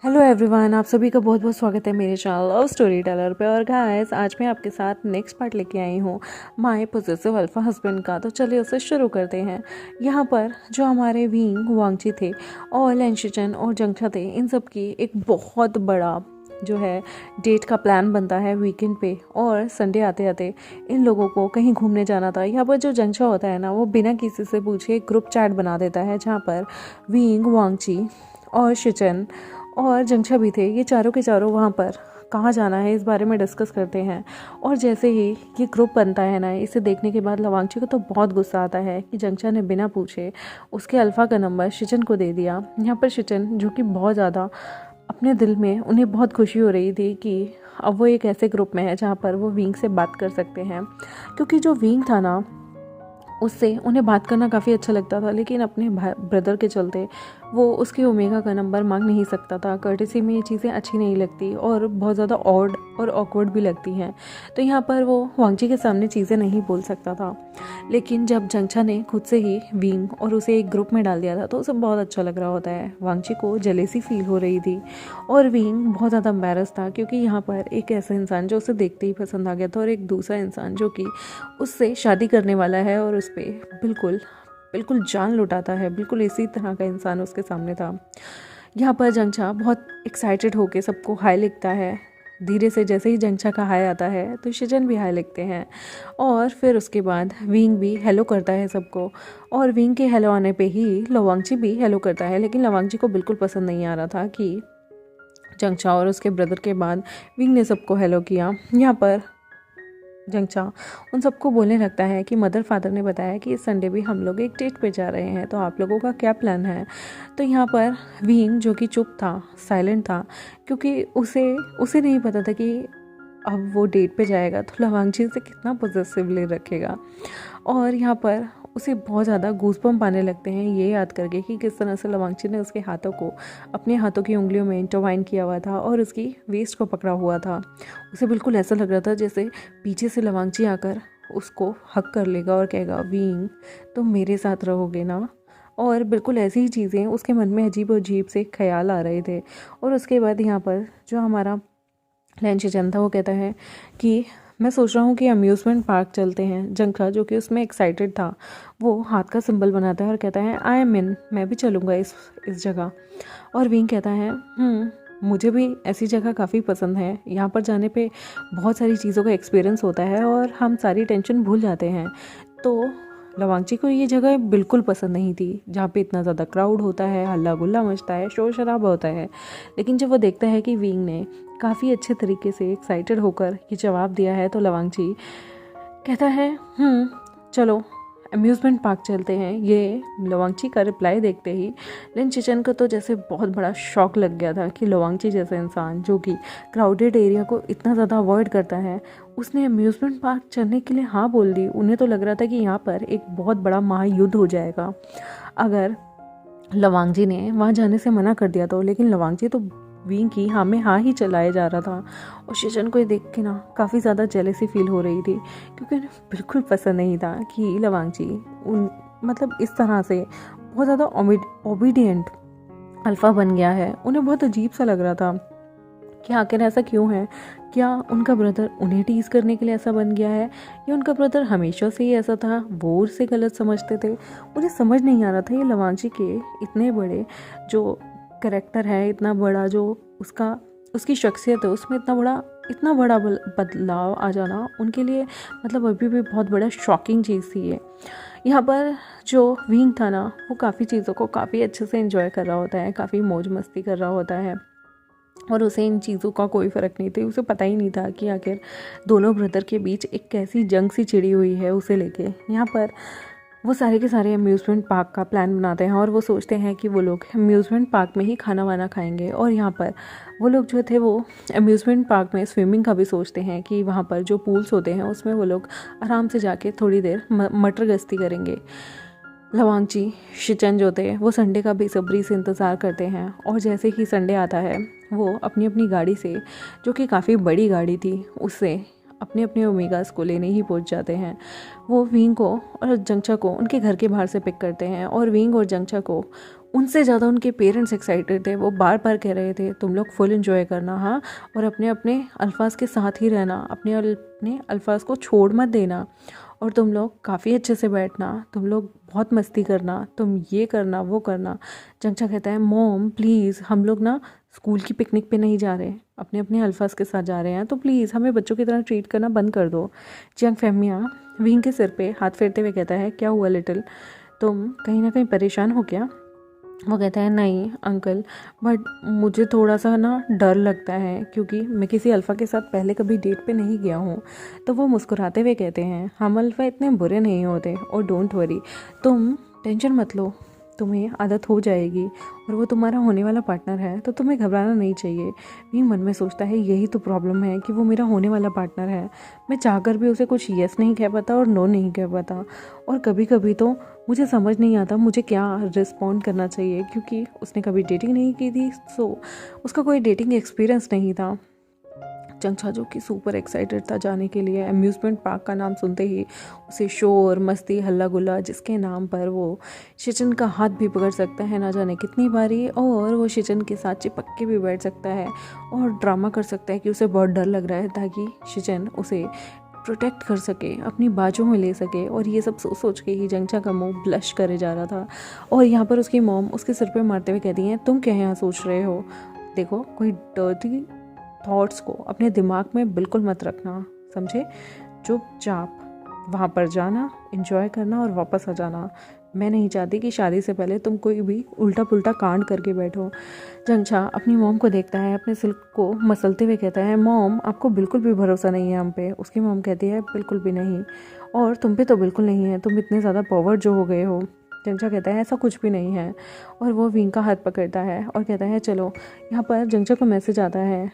Hello everyone, आप सभी का बहुत बहुत स्वागत है मेरे चैनल लव स्टोरी टेलर पे। और गाइस, आज मैं आपके साथ नेक्स्ट पार्ट लेके आई हूँ माय पॉसेसिव अल्फा हस्बैंड का। तो चलिए उसे शुरू करते हैं। यहाँ पर जो हमारे विंग वांगची थे और लेंशिचन और जंगछा थे, इन सब की एक बहुत बड़ा जो है डेट का प्लान बनता है वीकेंड पे। और संडे आते आते इन लोगों को कहीं घूमने जाना था। यहाँ पर जो जंगछा होता है ना, वो बिना किसी से पूछे ग्रुप चैट बना देता है जहाँ पर विंग, वांगची और शिचन और जंगछा भी थे। ये चारों के चारों वहाँ पर कहाँ जाना है इस बारे में डिस्कस करते हैं। और जैसे ही ये ग्रुप बनता है ना, इसे देखने के बाद लवांगची को तो बहुत गुस्सा आता है कि जंगछा ने बिना पूछे उसके अल्फ़ा का नंबर शिचन को दे दिया। यहाँ पर शिचन, जो कि बहुत ज़्यादा अपने दिल में उन्हें बहुत खुशी हो रही थी कि अब वो एक ऐसे ग्रुप में है जहाँ पर वो विंग से बात कर सकते हैं। क्योंकि जो विंग था ना, उससे उन्हें बात करना काफ़ी अच्छा लगता था, लेकिन अपने ब्रदर के चलते वो उसके ओमेगा का नंबर मांग नहीं सकता था। कर्टेसी में ये चीज़ें अच्छी नहीं लगती और बहुत ज़्यादा ऑड और ऑकवर्ड भी लगती हैं। तो यहाँ पर वो वांगची के सामने चीज़ें नहीं बोल सकता था। लेकिन जब जंगछा ने खुद से ही विंग और उसे एक ग्रुप में डाल दिया था तो उसे बहुत अच्छा लग रहा होता है। वांगची को जेलेसी फील हो रही थी और विंग बहुत ज़्यादा एम्बैरस था, क्योंकि यहाँ पर एक ऐसा इंसान जो उसे देखते ही पसंद आ गया था और एक दूसरा इंसान जो कि उससे शादी करने वाला है और उस पर बिल्कुल बिल्कुल जान लुटाता है। बिल्कुल इसी तरह का इंसान उसके सामने था। यहाँ पर जंगछा बहुत एक्साइटेड होके सबको हाय लिखता है। धीरे से जैसे ही जंगछा का हाय आता है तो शिजन भी हाय लिखते हैं। और फिर उसके बाद विंग भी हेलो करता है सबको। और विंग के हेलो आने पे ही लवांगची भी हेलो करता है। लेकिन लवांगची को बिल्कुल पसंद नहीं आ रहा था कि जंगछा और उसके ब्रदर के बाद विंग ने सबको हेलो किया। यहाँ पर जंगछा उन सबको बोलने लगता है कि मदर फादर ने बताया कि इस संडे भी हम लोग एक डेट पे जा रहे हैं, तो आप लोगों का क्या प्लान है। तो यहाँ पर विंग, जो कि चुप था, साइलेंट था, क्योंकि उसे उसे नहीं पता था कि अब वो डेट पे जाएगा तो लवांगची से कितना पॉजिटिवली रखेगा। और यहाँ पर उसे बहुत ज़्यादा गूज़बम्प आने लगते हैं ये याद करके कि किस तरह से लवांगची ने उसके हाथों को अपने हाथों की उंगलियों में इंटरवाइन किया हुआ था और उसकी वेस्ट को पकड़ा हुआ था। उसे बिल्कुल ऐसा लग रहा था जैसे पीछे से लवांगची आकर उसको हक कर लेगा और कहेगा, विंग तुम मेरे साथ रहोगे ना। और बिल्कुल ऐसी ही चीज़ें उसके मन में अजीब अजीब से ख्याल आ रहे थे। और उसके बाद यहाँ पर जो हमारा लेंशिचन था वो कहता है कि मैं सोच रहा हूँ कि अम्यूज़मेंट पार्क चलते हैं। जंगछा, जो कि उसमें एक्साइटेड था, वो हाथ का सिंबल बनाता है और कहता है आई एम इन, मैं भी चलूँगा इस जगह। और विंग कहता है मुझे भी ऐसी जगह काफ़ी पसंद है। यहाँ पर जाने पे बहुत सारी चीज़ों का एक्सपीरियंस होता है और हम सारी टेंशन भूल जाते हैं। तो लवांगची को ये जगह बिल्कुल पसंद नहीं थी, जहाँ पे इतना ज़्यादा क्राउड होता है, हल्ला गुल्ला मचता है, शोर शराबा होता है। लेकिन जब वो देखता है कि विंग ने काफ़ी अच्छे तरीके से एक्साइटेड होकर ये जवाब दिया है, तो लवांगची कहता है चलो अम्यूज़मेंट पार्क चलते हैं। ये लवांगची का रिप्लाई देखते ही लेंशिचन को तो जैसे बहुत बड़ा शॉक लग गया था कि लवांगची जैसा इंसान, जो कि क्राउडेड एरिया को इतना ज़्यादा अवॉइड करता है, उसने अम्यूज़मेंट पार्क चलने के लिए हाँ बोल दी। उन्हें तो लग रहा था कि यहाँ पर एक बहुत बड़ा महायुद्ध हो जाएगा अगर लवांगची ने वहाँ जाने से मना कर दिया तो। लेकिन लवांगची तो विंग की हाँ में हाँ ही चलाए जा रहा था। और शिचन को ये देख के ना काफ़ी ज़्यादा जेलेसी फील हो रही थी, क्योंकि उन्हें बिल्कुल पसंद नहीं था कि लवांगची मतलब इस तरह से बहुत ज़्यादा ओबीडियंट अल्फ़ा बन गया है। उन्हें बहुत अजीब सा लग रहा था कि आखिर ऐसा क्यों है। क्या उनका ब्रदर उन्हें टीज़ करने के लिए ऐसा बन गया है, या उनका ब्रदर हमेशा से ही ऐसा था, वो उसे गलत समझते थे। मुझे समझ नहीं आ रहा था ये लवांगची के इतने बड़े जो कैरेक्टर है, इतना बड़ा जो उसकी शख्सियत है, उसमें इतना बड़ा बदलाव आ जाना उनके लिए मतलब अभी भी बहुत बड़ा शॉकिंग चीज़ थी ये। यहाँ पर जो विंग था ना, वो काफ़ी चीज़ों को काफ़ी अच्छे से एंजॉय कर रहा होता है, काफ़ी मौज मस्ती कर रहा होता है। और उसे इन चीज़ों का कोई फ़र्क नहीं था। उसे पता ही नहीं था कि आखिर दोनों ब्रदर के बीच एक कैसी जंग सी छिड़ी हुई है उसे लेके। यहाँ पर वो सारे के सारे अम्यूज़मेंट पार्क का प्लान बनाते हैं और वो सोचते हैं कि वो लोग अम्यूज़मेंट पार्क में ही खाना वाना खाएंगे। और यहाँ पर वो लोग जो थे वो अम्यूज़मेंट पार्क में स्विमिंग का भी सोचते हैं कि वहाँ पर जो पूल्स होते हैं उसमें वो लोग आराम से जाके थोड़ी देर मटर गश्ती करेंगे। लवांगची, शिचन जो थे वो संडे का बेसब्री से इंतज़ार करते हैं। और जैसे ही संडे आता है वो अपनी अपनी गाड़ी से, जो कि काफ़ी बड़ी गाड़ी थी, उससे अपने अपने ओमेगास को लेने ही पहुंच जाते हैं। वो विंग को और जंगछा को उनके घर के बाहर से पिक करते हैं और विंग और जंगछा को उनसे ज़्यादा उनके पेरेंट्स एक्साइटेड थे। वो बार बार कह रहे थे तुम लोग फुल एंजॉय करना, हाँ, और अपने अपने अल्फाज के साथ ही रहना, अपने अपने अल्फाज को छोड़ मत देना, और तुम लोग काफ़ी अच्छे से बैठना, तुम लोग बहुत मस्ती करना, तुम ये करना वो करना। चंचा कहता है मॉम प्लीज़, हम लोग ना स्कूल की पिकनिक पे नहीं जा रहे, अपने अपने अल्फाज के साथ जा रहे हैं, तो प्लीज़ हमें बच्चों की तरह ट्रीट करना बंद कर दो। जियांग फेमिया विंग के सिर पे हाथ फेरते हुए कहता है क्या हुआ लिटिल, तुम कहीं ना कहीं परेशान हो क्या? वो कहता है नहीं अंकल, बट मुझे थोड़ा सा ना डर लगता है क्योंकि मैं किसी अल्फ़ा के साथ पहले कभी डेट पे नहीं गया हूँ। तो वो मुस्कुराते हुए कहते हैं हम अल्फ़ा इतने बुरे नहीं होते, और डोंट वरी, तुम टेंशन मत लो, तुम्हें आदत हो जाएगी, और वो तुम्हारा होने वाला पार्टनर है तो तुम्हें घबराना नहीं चाहिए। भी मन में सोचता है यही तो प्रॉब्लम है कि वो मेरा होने वाला पार्टनर है, मैं चाहकर भी उसे कुछ यस नहीं कह पाता और नो नहीं कह पाता, और कभी कभी तो मुझे समझ नहीं आता मुझे क्या रिस्पॉन्ड करना चाहिए, क्योंकि उसने कभी डेटिंग नहीं की थी, सो उसका कोई डेटिंग एक्सपीरियंस नहीं था। चंचा जो कि सुपर एक्साइटेड था जाने के लिए, अम्यूज़मेंट पार्क का नाम सुनते ही उसे शोर मस्ती हल्ला गुल्ला, जिसके नाम पर वो शिचन का हाथ भी पकड़ सकता है ना जाने कितनी बारी, और वो शिचन के साथ चिपक के भी बैठ सकता है और ड्रामा कर सकता है कि उसे बहुत डर लग रहा है, ताकि शिचन उसे प्रोटेक्ट कर सके, अपनी बाजू में ले सके। और ये सब सोच सोच के ही जंगचा का मुंह ब्लश करे जा रहा था। और यहाँ पर उसकी मॉम उसके सिर पे मारते हुए कहती हैं तुम क्या यहाँ सोच रहे हो, देखो कोई डर्टी थॉट्स को अपने दिमाग में बिल्कुल मत रखना, समझे? चुपचाप वहाँ पर जाना, एंजॉय करना और वापस आ जाना। मैं नहीं चाहती कि शादी से पहले तुम कोई भी उल्टा पुल्टा कांड करके बैठो। जंगछा अपनी मॉम को देखता है, अपने सिल्क को मसलते हुए कहता है मॉम आपको बिल्कुल भी भरोसा नहीं है हम पे। उसकी मॉम कहती है बिल्कुल भी नहीं, और तुम पे तो बिल्कुल नहीं है, तुम इतने ज़्यादा पावर जो हो गए हो। जंगछा कहता है ऐसा कुछ भी नहीं है, और वो विंग का हाथ पकड़ता है और कहता है चलो। यहाँ पर जंगछा को मैसेज आता है,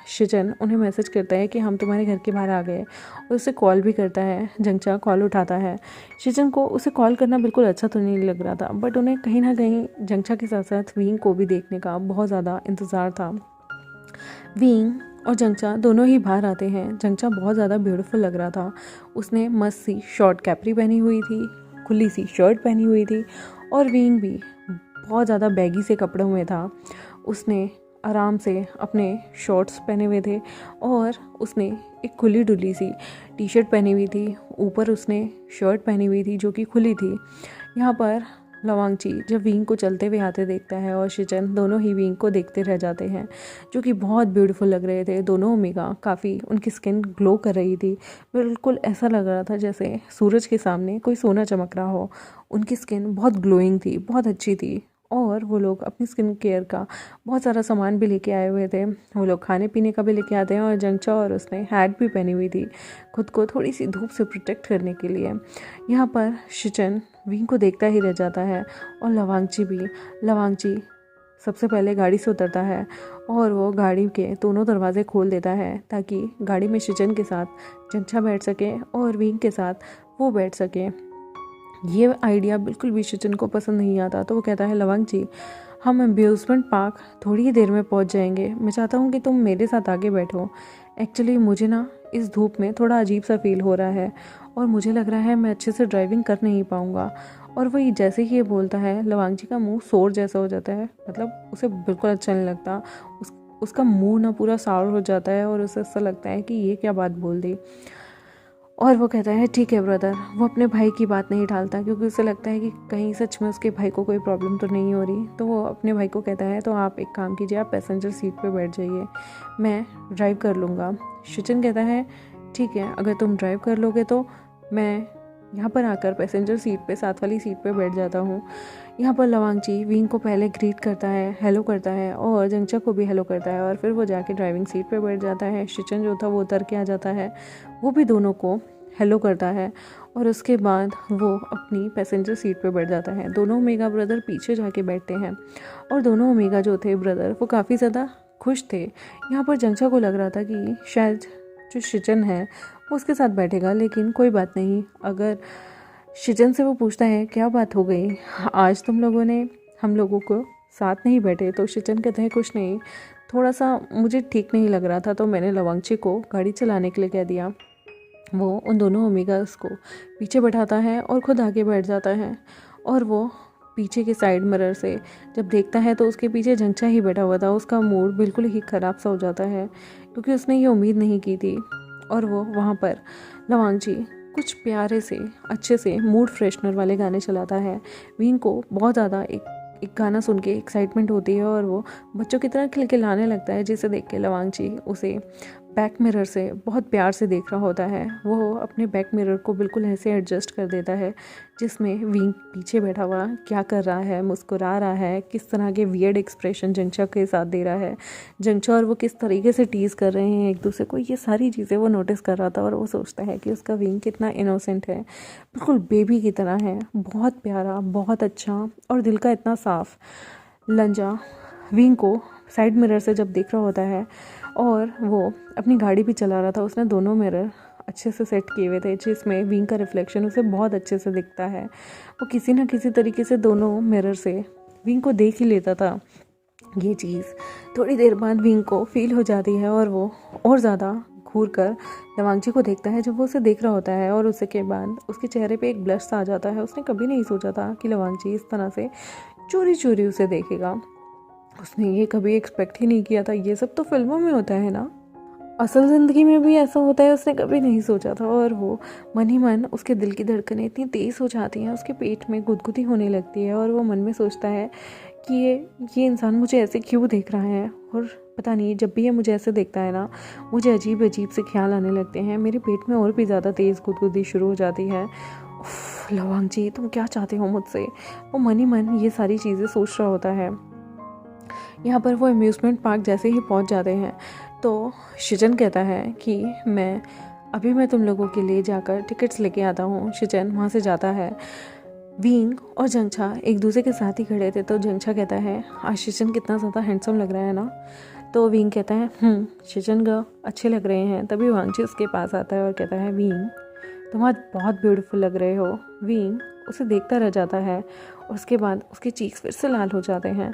शिचन उन्हें मैसेज करता है कि हम तुम्हारे घर के बाहर आ गए, और उसे कॉल भी करता है। जंगछा कॉल उठाता है। शिचन को उसे कॉल करना बिल्कुल अच्छा तो नहीं लग रहा था, बट उन्हें कहीं ना कहीं जंगछा के साथ साथ विंग को भी देखने का बहुत ज़्यादा इंतज़ार था। विंग और जंगछा दोनों ही बाहर आते हैं। जंगछा बहुत ज़्यादा ब्यूटीफुल लग रहा था, उसने मस्त सी शॉर्ट कैपरी पहनी हुई थी, खुली सी शर्ट पहनी हुई थी, और विंग भी बहुत ज़्यादा बैगी से कपड़ों में था। उसने आराम से अपने शॉर्ट्स पहने हुए थे, और उसने एक खुली डुली सी टी शर्ट पहनी हुई थी, ऊपर उसने शर्ट पहनी हुई थी जो कि खुली थी। यहाँ पर लवांगची जब विंग को चलते हुए आते देखता है, और शिचन दोनों ही विंग को देखते रह जाते हैं, जो कि बहुत ब्यूटीफुल लग रहे थे। दोनों ओमेगा काफ़ी, उनकी स्किन ग्लो कर रही थी, बिल्कुल ऐसा लग रहा था जैसे सूरज के सामने कोई सोना चमक रहा हो। उनकी स्किन बहुत ग्लोइंग थी, बहुत अच्छी थी, और वो लोग अपनी स्किन केयर का बहुत सारा सामान भी लेके आए हुए थे। वो लोग खाने पीने का भी लेके आते हैं, और जंगछा और उसने हैट भी पहनी हुई थी खुद को थोड़ी सी धूप से प्रोटेक्ट करने के लिए। यहाँ पर शिचन विंग को देखता ही रह जाता है, और लवांगची भी। लवांगची सबसे पहले गाड़ी से उतरता है, और वो गाड़ी के दोनों दरवाजे खोल देता है ताकि गाड़ी में शिचन के साथ जंगछा बैठ सके और विंग के साथ वो बैठ सके। ये आइडिया बिल्कुल भी शिचन को पसंद नहीं आता, तो वो कहता है लवांगची हम अम्यूज़मेंट पार्क थोड़ी ही देर में पहुंच जाएंगे, मैं चाहता हूँ कि तुम मेरे साथ आगे बैठो। एक्चुअली मुझे ना इस धूप में थोड़ा अजीब सा फील हो रहा है, और मुझे लग रहा है मैं अच्छे से ड्राइविंग कर नहीं पाऊँगा। और वही जैसे ही ये बोलता है लवांगची का मुंह सोर जैसा हो जाता है, मतलब उसे बिल्कुल अच्छा नहीं लगता। उसका मुंह ना पूरा साउर हो जाता है, और उसे ऐसा लगता है कि ये क्या बात बोल दी। और वो कहता है ठीक है ब्रदर। वो अपने भाई की बात नहीं टालता, क्योंकि उसे लगता है कि कहीं सच में उसके भाई को कोई प्रॉब्लम तो नहीं हो रही। तो वो अपने भाई को कहता है तो आप एक काम कीजिए, आप पैसेंजर सीट पे बैठ जाइए, मैं ड्राइव कर लूँगा। शिचन कहता है ठीक है, अगर तुम ड्राइव कर लोगे तो मैं यहाँ पर आकर पैसेंजर सीट पे साथ वाली सीट पे बैठ जाता हूँ। यहाँ पर लवांगची विंग को पहले ग्रीट करता है, हेलो करता है, और जंगछा को भी हेलो करता है, और फिर वो जाके ड्राइविंग सीट पे बैठ जाता है। शिचन जो था वो उतर के आ जाता है, वो भी दोनों को हेलो करता है, और उसके बाद वो अपनी पैसेंजर सीट पे बैठ जाता है। दोनों ओमेगा ब्रदर पीछे जाके बैठते हैं, और दोनों ओमेगा जो थे ब्रदर वो काफ़ी ज़्यादा खुश थे। यहाँ पर जंगछा को लग रहा था कि शायद जो शिचन है वो उसके साथ बैठेगा, लेकिन कोई बात नहीं। अगर शिचन से वो पूछता है क्या बात हो गई, आज तुम लोगों ने हम लोगों को साथ नहीं बैठे, तो शिचन कहते हैं कुछ नहीं, थोड़ा सा मुझे ठीक नहीं लग रहा था, तो मैंने लवांगची को गाड़ी चलाने के लिए कह दिया। वो उन दोनों ओमेगास को पीछे बैठाता है और खुद आगे बैठ जाता है, और वो पीछे के साइड मिरर से जब देखता है तो उसके पीछे जंगचा ही बैठा हुआ था। उसका मूड बिल्कुल ही ख़राब सा हो जाता है क्योंकि उसने ये उम्मीद नहीं की थी। और वो वहाँ पर लवांगची कुछ प्यारे से अच्छे से मूड फ्रेशनर वाले गाने चलाता है। विंग को बहुत ज़्यादा एक गाना सुन के एक्साइटमेंट होती है और वो बच्चों की तरह खिलखिलाने लगता है, जिसे देख के लवांगची उसे बैक मिरर से बहुत प्यार से देख रहा होता है। वो अपने बैक मिरर को बिल्कुल ऐसे एडजस्ट कर देता है जिसमें विंग पीछे बैठा हुआ क्या कर रहा है, मुस्कुरा रहा है, किस तरह के वियर्ड एक्सप्रेशन जंगचा के साथ दे रहा है, जंगचा और वो किस तरीके से टीज़ कर रहे हैं एक दूसरे को, ये सारी चीज़ें वो नोटिस कर रहा था। और वो सोचता है कि उसका विंग कितना इनोसेंट है, बिल्कुल बेबी की तरह है, बहुत प्यारा, बहुत अच्छा और दिल का इतना साफ। लंजा विंग को साइड मिरर से जब देख रहा होता है और वो अपनी गाड़ी भी चला रहा था, उसने दोनों मिरर अच्छे से सेट किए हुए थे जिसमें विंग का रिफ्लेक्शन उसे बहुत अच्छे से दिखता है। वो किसी न किसी तरीके से दोनों मिरर से विंग को देख ही लेता था। ये चीज़ थोड़ी देर बाद विंग को फील हो जाती है और वो और ज़्यादा घूर कर लवांगची को देखता है जब वो उसे देख रहा होता है। और उसके बाद उसके चेहरे पे एक ब्लश सा आ जाता है। उसने कभी नहीं सोचा था कि लवांगची इस तरह से चोरी चोरी उसे देखेगा। उसने ये कभी एक्सपेक्ट ही नहीं किया था। ये सब तो फिल्मों में होता है ना, असल ज़िंदगी में भी ऐसा होता है, उसने कभी नहीं सोचा था। और वो मन ही मन उसके दिल की धड़कनें इतनी तेज़ हो जाती हैं, उसके पेट में गुदगुदी होने लगती है और वो मन में सोचता है कि ये इंसान मुझे ऐसे क्यों देख रहा है। और पता नहीं, जब भी ये मुझे ऐसे देखता है ना, मुझे अजीब अजीब से ख्याल आने लगते हैं, मेरे पेट में और भी ज़्यादा तेज़ गुदगुदी शुरू हो जाती है। लवांगची, तुम क्या चाहते हो मुझसे? वो मन ही मन ये सारी चीज़ें सोच रहा होता है। यहाँ पर वो अम्यूज़मेंट पार्क जैसे ही पहुँच जाते हैं तो शिजन कहता है कि मैं तुम लोगों के लिए जाकर टिकट्स लेके आता हूँ। शिजन वहाँ से जाता है। विंग और जंगचा एक दूसरे के साथ ही खड़े थे तो जंगचा कहता है, आज शिजन कितना ज़्यादा हैंडसम लग रहा है ना। तो विंग कहता है शिजन का अच्छे लग रहे हैं। तभी वांगची उसके पास आता है और कहता है, विंग तुम आज बहुत ब्यूटीफुल लग रहे हो। विंग उसे देखता रह जाता है और उसके बाद उसके चीक्स फिर से लाल हो जाते हैं।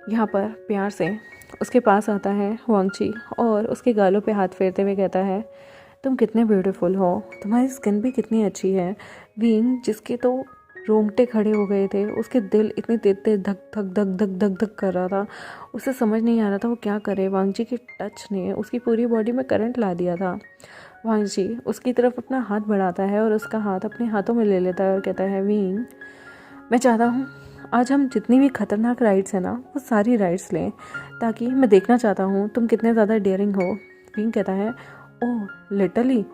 यहाँ पर प्यार से उसके पास आता है वांगची और उसके गालों पे हाथ फेरते हुए कहता है, तुम कितने ब्यूटीफुल हो, तुम्हारी स्किन भी कितनी अच्छी है। विंग, जिसके तो रोंगटे खड़े हो गए थे, उसके दिल इतनी तेज तेज धक धक धक धक धक धक कर रहा था, उसे समझ नहीं आ रहा था वो क्या करे। वांगची के टच ने उसकी पूरी बॉडी में करंट ला दिया था। वांगची उसकी तरफ अपना हाथ बढ़ाता है और उसका हाथ अपने हाथों में ले लेता है और कहता है, विंग मैं चाहता हूँ आज हम जितनी भी खतरनाक राइड्स हैं ना, वो सारी राइड्स लें, ताकि मैं देखना चाहता हूँ तुम कितने ज़्यादा डेयरिंग हो। विंग कहता है, ओह लिटरली,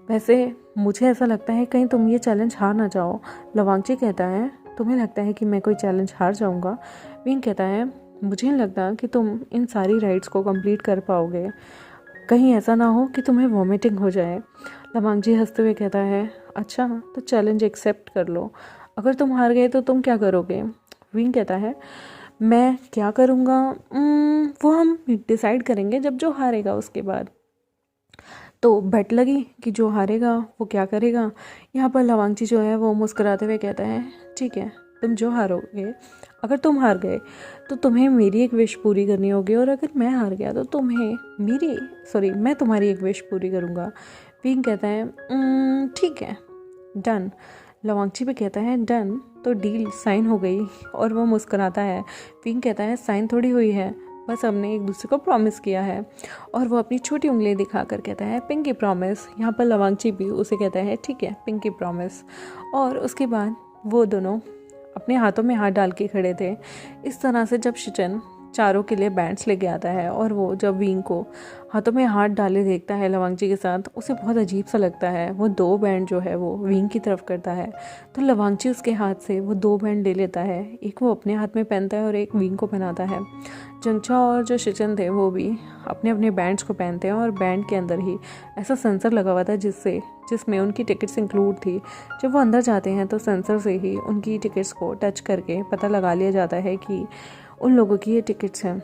वैसे मुझे ऐसा लगता है कहीं तुम ये चैलेंज हार ना जाओ। लवांगची कहता है, तुम्हें लगता है कि मैं कोई चैलेंज हार जाऊँगा? विंग कहता है, मुझे नहीं लगता कि तुम इन सारी राइड्स को कंप्लीट कर पाओगे, कहीं ऐसा ना हो कि तुम्हें वॉमिटिंग हो जाए। लवांगची हंसते हुए कहता है, अच्छा तो चैलेंज एक्सेप्ट कर लो, अगर तुम हार गए तो तुम क्या करोगे? विंग कहता है, मैं क्या करूँगा वो हम डिसाइड करेंगे जब जो हारेगा उसके बाद। तो बेट लगी कि जो हारेगा वो क्या करेगा। यहाँ पर लवांगची जो है वो मुस्कुराते हुए कहता है, ठीक है, तुम जो हारोगे, अगर तुम हार गए तो तुम्हें मेरी एक विश पूरी करनी होगी, और अगर मैं हार गया तो मैं तुम्हारी एक विश पूरी करूँगा। विंग कहता है, ठीक है, डन। लवांगची भी कहता है, डन, तो डील साइन हो गई। और वो मुस्कुराता है। विंग कहता है, साइन थोड़ी हुई है, बस हमने एक दूसरे को प्रॉमिस किया है। और वो अपनी छोटी उंगली दिखाकर कहता है, पिंकी प्रॉमिस। यहाँ पर लवांगची भी उसे कहता है, ठीक है, पिंकी प्रॉमिस। और उसके बाद वो दोनों अपने हाथों में हाथ डाल के खड़े थे। इस तरह से जब शिचन चारों के लिए बैंड्स लेके आता है और वो जब विंग को हाथों में हाथ डाले देखता है लवांगची के साथ, उसे बहुत अजीब सा लगता है। वो 2 बैंड जो है वो विंग की तरफ करता है तो लवांगची उसके हाथ से वो 2 बैंड ले लेता है, एक वो अपने हाथ में पहनता है और एक विंग को पहनाता है। जंगचा और जो शिचन थे वो भी अपने अपने बैंड्स को पहनते हैं और बैंड के अंदर ही ऐसा सेंसर लगा हुआ था जिसमें उनकी टिकट्स इंक्लूड थी। जब वो अंदर जाते हैं तो सेंसर से ही उनकी टिकट्स को टच करके पता लगा लिया जाता है कि उन लोगों की ये टिकट्स हैं।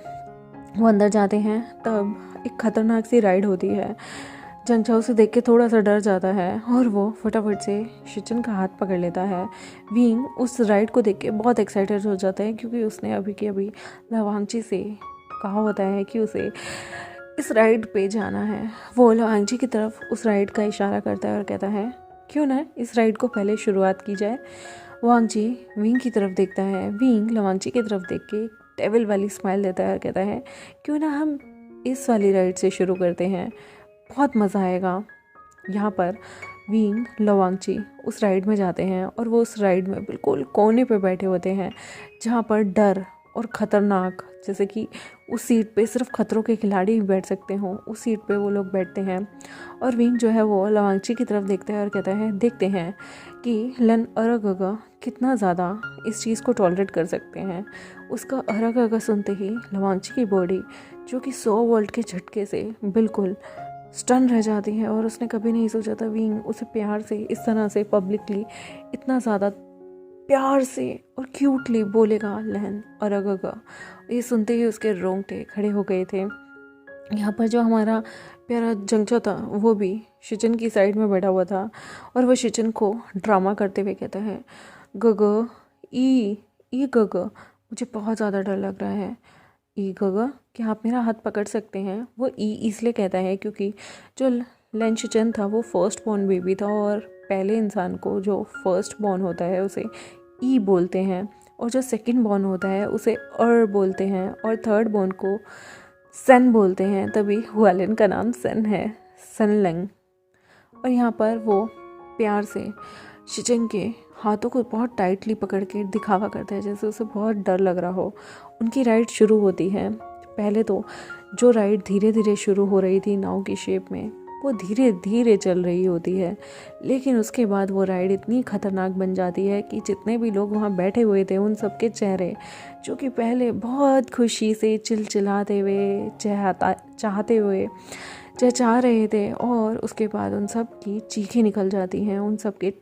वो अंदर जाते हैं तब एक खतरनाक सी राइड होती है। जंगचा उसे देख के थोड़ा सा डर जाता है और वो फटाफट से शिचन का हाथ पकड़ लेता है। विंग उस राइड को देख के बहुत एक्साइटेड हो जाता है क्योंकि उसने अभी के अभी लवांगची से कहा होता है कि उसे इस राइड पे जाना है। वो लवांगची की तरफ उस राइड का इशारा करता है और कहता है, क्यों ना इस राइड को पहले शुरुआत की जाए। वांगजी विंग की तरफ देखता है। विंग लवांगची की तरफ देख के डेविल वाली स्माइल देता है और कहता है क्यों ना हम इस वाली राइड से शुरू करते हैं, बहुत मज़ा आएगा। यहाँ पर विंग लवांगची उस राइड में जाते हैं और वो उस राइड में बिल्कुल कोने पे बैठे होते हैं जहाँ पर डर और ख़तरनाक, जैसे कि उस सीट पे सिर्फ खतरों के खिलाड़ी ही बैठ सकते हों, उस सीट पे वो लोग बैठते हैं। और विंग जो है वो लवांगची की तरफ देखता है और कहता है देखते हैं कि लन अरगगा कितना ज़्यादा इस चीज़ को टॉलरेट कर सकते हैं। उसका अरगगा सुनते ही लवांगची की बॉडी जो कि 100 वोल्ट के झटके से बिल्कुल स्टन रह जाती है और उसने कभी नहीं सोचा था विंग उसे प्यार से इस तरह से पब्लिकली इतना ज़्यादा प्यार से और क्यूटली बोलेगा लहन और अगगा। ये सुनते ही उसके रोंगटे खड़े हो गए थे। यहाँ पर जो हमारा प्यारा जंगचा था वो भी शिचन की साइड में बैठा हुआ था और वो शिचन को ड्रामा करते हुए कहता है गग ई गग, मुझे बहुत ज़्यादा डर लग रहा है। ई गग, क्या आप मेरा हाथ पकड़ सकते हैं? वो ई इसलिए कहता है क्योंकि जो लन शिचन था वो फर्स्ट बॉर्न बेबी था और पहले इंसान को जो फर्स्ट बॉर्न होता है उसे ई बोलते हैं और जो सेकंड बॉर्न होता है उसे बोलते हैं और थर्ड बॉर्न को सन बोलते हैं, तभी हुआलिन का नाम सन है, सनलंग। और यहाँ पर वो प्यार से शिचन के हाथों को बहुत टाइटली पकड़ के दिखावा करता है जैसे उसे बहुत डर लग रहा हो। उनकी राइड शुरू होती है। पहले तो जो राइड धीरे धीरे शुरू हो रही थी नाव की शेप में, वो धीरे धीरे चल रही होती है, लेकिन उसके बाद वो राइड इतनी ख़तरनाक बन जाती है कि जितने भी लोग वहाँ बैठे हुए थे उन सबके चेहरे जो कि पहले बहुत खुशी से चिलचिलाते हुए चाहते हुए चहचहा रहे थे और उसके बाद उन सब की चीखें निकल जाती हैं। उन सब के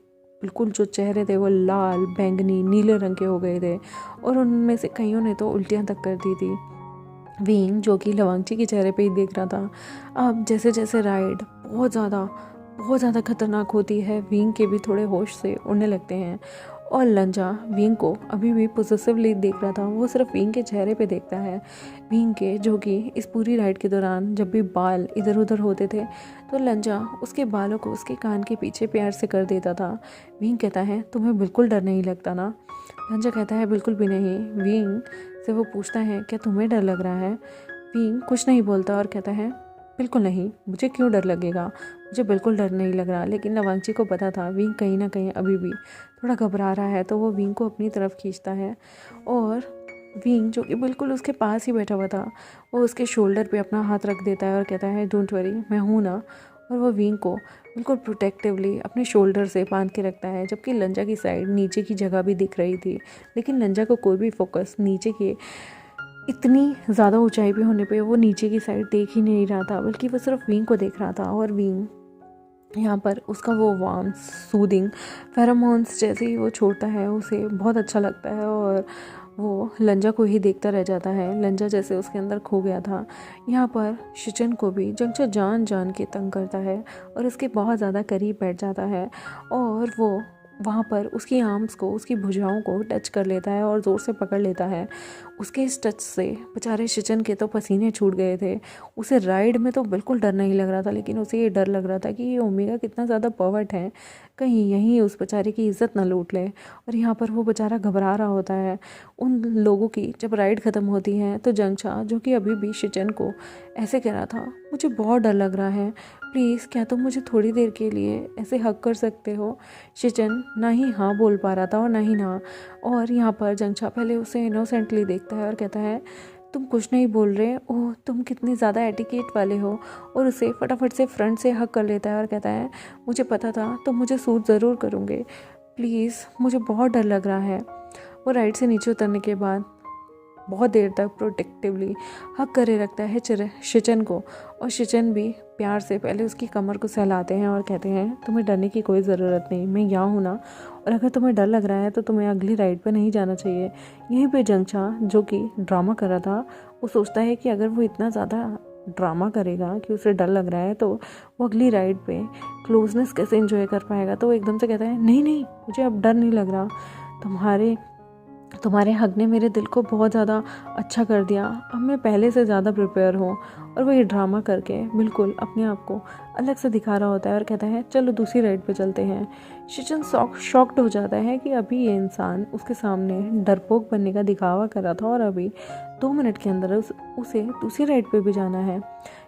बिल्कुल जो चेहरे थे वो लाल, बैंगनी, नीले रंग के हो गए थे और उनमें से कईयों ने तो उल्टियाँ तक कर दी थी। विंग जो कि लवांगची के चेहरे पे ही देख रहा था। अब जैसे जैसे राइड बहुत ज़्यादा खतरनाक होती है, विंग के भी थोड़े होश से उड़ने लगते हैं और लंजा विंग को अभी भी पोसेसिवली देख रहा था। वो सिर्फ विंग के चेहरे पे देखता है, विंग के जो कि इस पूरी राइड के दौरान जब भी बाल इधर उधर होते थे तो लंजा उसके बालों को उसके कान के पीछे प्यार से कर देता था। विंग कहता है तुम्हें बिल्कुल डर नहीं लगता ना? लंजा कहता है बिल्कुल भी नहीं। विंग से वो पूछता है क्या तुम्हें डर लग रहा है? विंग कुछ नहीं बोलता और कहता है बिल्कुल नहीं, मुझे क्यों डर लगेगा, मुझे बिल्कुल डर नहीं लग रहा। लेकिन लवांगची को पता था विंग कहीं ना कहीं अभी भी थोड़ा घबरा रहा है, तो वो विंग को अपनी तरफ खींचता है और विंग जो कि बिल्कुल उसके पास ही बैठा हुआ था वो उसके शोल्डर पे अपना हाथ रख देता है और कहता है डोंट वरी, मैं हूँ ना। और वो विंग को बिल्कुल प्रोटेक्टिवली अपने शोल्डर से बांध के रखता है, जबकि लंजा की साइड नीचे की जगह भी दिख रही थी, लेकिन लंजा को कोई भी फोकस नीचे के इतनी ज़्यादा ऊंचाई पे होने पे वो नीचे की साइड देख ही नहीं रहा था, बल्कि वो सिर्फ विंग को देख रहा था। और विंग यहाँ पर उसका वो वार्म सूदिंग फेरोमोन्स जैसे ही वो छोड़ता है उसे बहुत अच्छा लगता है और वो लंजा को ही देखता रह जाता है। लंजा जैसे उसके अंदर खो गया था। यहाँ पर शिचन को भी जंगचा जान जान के तंग करता है और उसके बहुत ज़्यादा करीब बैठ जाता है और वो वहाँ पर उसकी आर्म्स को, उसकी भुजाओं को टच कर लेता है और ज़ोर से पकड़ लेता है। उसके इस टच से बेचारे शिचन के तो पसीने छूट गए थे। उसे राइड में तो बिल्कुल डर नहीं लग रहा था, लेकिन उसे ये डर लग रहा था कि ये ओमेगा कितना ज़्यादा पर्वर्ट है, कहीं यहीं उस बेचारे की इज़्ज़त ना लूट ले। और यहाँ पर वो बेचारा घबरा रहा होता है। उन लोगों की जब राइड ख़त्म होती है तो जंगचा जो कि अभी भी शिचन को ऐसे कह रहा था मुझे बहुत डर लग रहा है, प्लीज़ क्या तुम मुझे थोड़ी देर के लिए ऐसे हक कर सकते हो? शिचन ना ही हाँ बोल पा रहा था और ना ही ना। और यहाँ पर जंगचा पहले उसे इनोसेंटली देखता है और कहता है तुम कुछ नहीं बोल रहे, ओह तुम कितने ज़्यादा एटिकेट वाले हो, और उसे फटाफट से फ्रंट से हक कर लेता है और कहता है मुझे पता था तुम मुझे सूट ज़रूर करोगे, प्लीज़ मुझे बहुत डर लग रहा है। वो राइड से नीचे उतरने के बाद बहुत देर तक प्रोटेक्टिवली हक करे रखता है शिचन को, और शिचन भी प्यार से पहले उसकी कमर को सहलाते हैं और कहते हैं तुम्हें डरने की कोई ज़रूरत नहीं, मैं यहाँ हूँ ना, और अगर तुम्हें डर लग रहा है तो तुम्हें अगली राइड पर नहीं जाना चाहिए। यहीं पे जंगचा जो कि ड्रामा कर रहा था वो सोचता है कि अगर वो इतना ज़्यादा ड्रामा करेगा कि उसे डर लग रहा है तो वो अगली राइड पे क्लोजनेस कैसे एंजॉय कर पाएगा। तो वो एकदम से कहता है नहीं नहीं, मुझे अब डर नहीं लग रहा, तुम्हारे तुम्हारे हक ने मेरे दिल को बहुत ज़्यादा अच्छा कर दिया, अब मैं पहले से ज़्यादा प्रिपेयर हूँ। और वो ये ड्रामा करके बिल्कुल अपने आप को अलग से दिखा रहा होता है और कहता है चलो दूसरी राइड पे चलते हैं। शिचन शॉक्ड हो जाता है कि अभी ये इंसान उसके सामने डरपोक बनने का दिखावा कर रहा था और अभी 2 मिनट के अंदर उसे दूसरी राइड पे भी जाना है।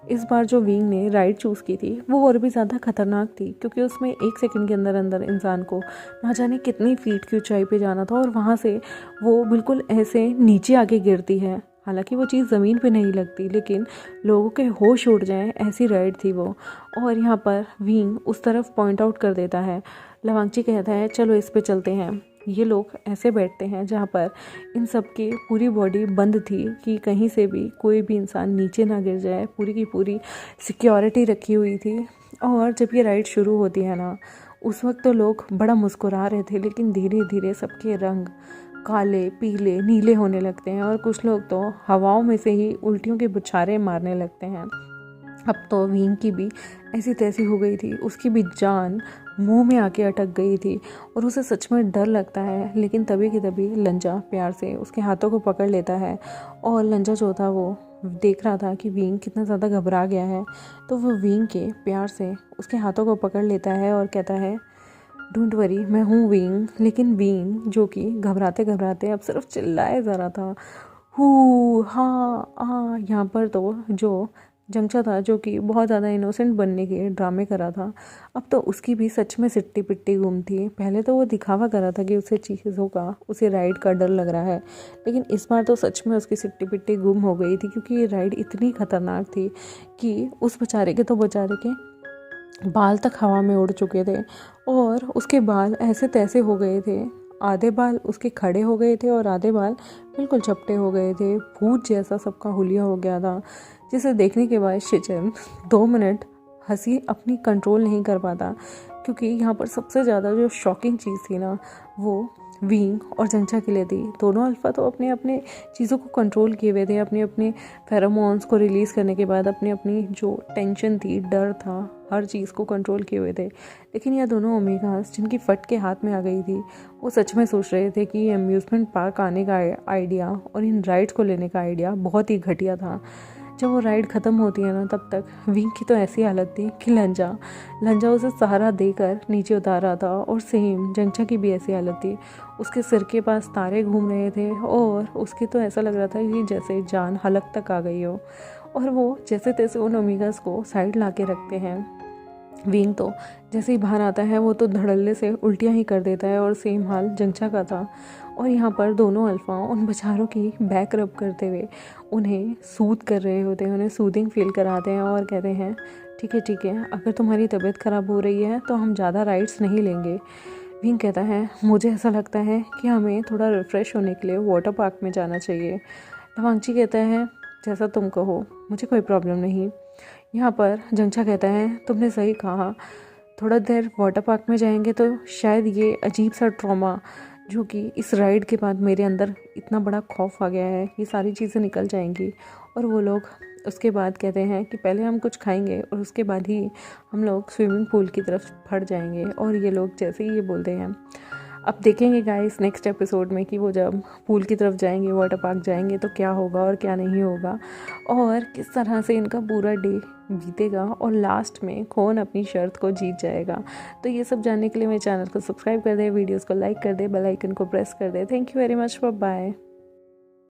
इस बार जो विंग ने राइड चूज़ की थी वो और भी ज़्यादा खतरनाक थी, क्योंकि उसमें 1 सेकंड के अंदर अंदर इंसान को ना जाने कितनी फीट की ऊंचाई पे जाना था और वहाँ से वो बिल्कुल ऐसे नीचे आके गिरती है। हालांकि वो चीज़ ज़मीन पे नहीं लगती, लेकिन लोगों के होश उड़ जाएं ऐसी राइड थी वो। और यहाँ पर विंग उस तरफ पॉइंट आउट कर देता है। लवांगची कहता है चलो इस पे चलते हैं। ये लोग ऐसे बैठते हैं जहाँ पर इन सब की पूरी बॉडी बंद थी कि कहीं से भी कोई भी इंसान नीचे ना गिर जाए, पूरी की पूरी सिक्योरिटी रखी हुई थी। और जब ये राइड शुरू होती है ना, उस वक्त तो लोग बड़ा मुस्कुरा रहे थे, लेकिन धीरे धीरे सबके रंग काले पीले नीले होने लगते हैं और कुछ लोग तो हवाओं में से ही उल्टियों के बौछारें मारने लगते हैं। अब तो विंग की भी ऐसी तैसी हो गई थी, उसकी भी जान मुंह में आके अटक गई थी और उसे सच में डर लगता है। लेकिन तभी की तभी लंजा प्यार से उसके हाथों को पकड़ लेता है और लंजा जो था वो देख रहा था कि विंग कितना ज़्यादा घबरा गया है, तो वो विंग के प्यार से उसके हाथों को पकड़ लेता है और कहता है डोंट वरी, मैं हूँ विंग। लेकिन विंग जो कि घबराते घबराते अब सिर्फ चिल्लाए जा रहा था हू हाँ हाँ। यहाँ पर तो जो जंगचा था, जो कि बहुत ज़्यादा इनोसेंट बनने के ड्रामे कर रहा था, अब तो उसकी भी सच में सिट्टी पिट्टी गुम थी। पहले तो वो दिखावा कर रहा था कि उसे चीज़ों का, उसे राइड का डर लग रहा है, लेकिन इस बार तो सच में उसकी सिट्टी पिट्टी गुम हो गई थी, क्योंकि ये राइड इतनी खतरनाक थी कि उस बेचारे के बाल तक हवा में उड़ चुके थे और उसके बाल ऐसे तैसे हो गए थे। आधे बाल उसके खड़े हो गए थे और आधे बाल बिल्कुल चपटे हो गए थे। भूत जैसा सबका हुलिया हो गया था, जिसे देखने के बाद शिचन 2 मिनट हंसी अपनी कंट्रोल नहीं कर पाता, क्योंकि यहाँ पर सबसे ज़्यादा जो शॉकिंग चीज़ थी ना, वो विंग और जंचा के लिए थी। दोनों अल्फ़ा तो अपने अपने चीज़ों को कंट्रोल किए हुए थे, अपने अपने फेरोमोन्स को रिलीज़ करने के बाद अपनी अपनी जो टेंशन थी, डर था, हर चीज़ को कंट्रोल किए हुए थे। लेकिन यह दोनों ओमेगास जिनकी फट के हाथ में आ गई थी, वो सच में सोच रहे थे कि ये अम्यूज़मेंट पार्क आने का आइडिया और इन राइड्स को लेने का आइडिया बहुत ही घटिया था। जब वो राइड ख़त्म होती है ना, तब तक विंग की तो ऐसी हालत थी कि लंजा उसे सहारा देकर नीचे उतार रहा था। और सेम जंगचा की भी ऐसी हालत थी, उसके सिर के पास तारे घूम रहे थे और उसकी तो ऐसा लग रहा था कि जैसे जान हलक तक आ गई हो। और वो जैसे तैसे उन ओमेगास को साइड ला के रखते हैं। विंग तो जैसे ही बाहर आता है वो तो धड़ल्ले से उल्टियाँ ही कर देता है और सेम हाल जंगचा का था। और यहाँ पर दोनों अल्फा उन बेचारों की बैक रब करते हुए उन्हें सूद कर रहे होते हैं, उन्हें सूदिंग फील कराते हैं और कहते हैं ठीक है, अगर तुम्हारी तबीयत ख़राब हो रही है तो हम ज़्यादा राइड्स नहीं लेंगे। विंग कहता है मुझे ऐसा लगता है कि हमें थोड़ा रिफ़्रेश होने के लिए वाटर पार्क में जाना चाहिए। लवांगची कहता है जैसा तुम कहो, मुझे कोई प्रॉब्लम नहीं। यहाँ पर जंगचा कहता है तुमने सही कहा, थोड़ा देर वाटर पार्क में जाएंगे तो शायद ये अजीब सा ट्रॉमा जो कि इस राइड के बाद मेरे अंदर इतना बड़ा खौफ आ गया है, ये सारी चीज़ें निकल जाएंगी। और वो लोग उसके बाद कहते हैं कि पहले हम कुछ खाएंगे और उसके बाद ही हम लोग स्विमिंग पूल की तरफ फट जाएंगे। और ये लोग जैसे ही ये बोलते हैं, अब देखेंगे गाइस नेक्स्ट एपिसोड में कि वो जब पूल की तरफ जाएंगे, वाटर पार्क जाएंगे, तो क्या होगा और क्या नहीं होगा और किस तरह से इनका पूरा डे बीतेगा और लास्ट में कौन अपनी शर्त को जीत जाएगा। तो ये सब जानने के लिए मेरे चैनल को सब्सक्राइब कर दे, वीडियोस को लाइक कर दे, बेल आइकन को प्रेस कर दे। Thank you very much, bye bye.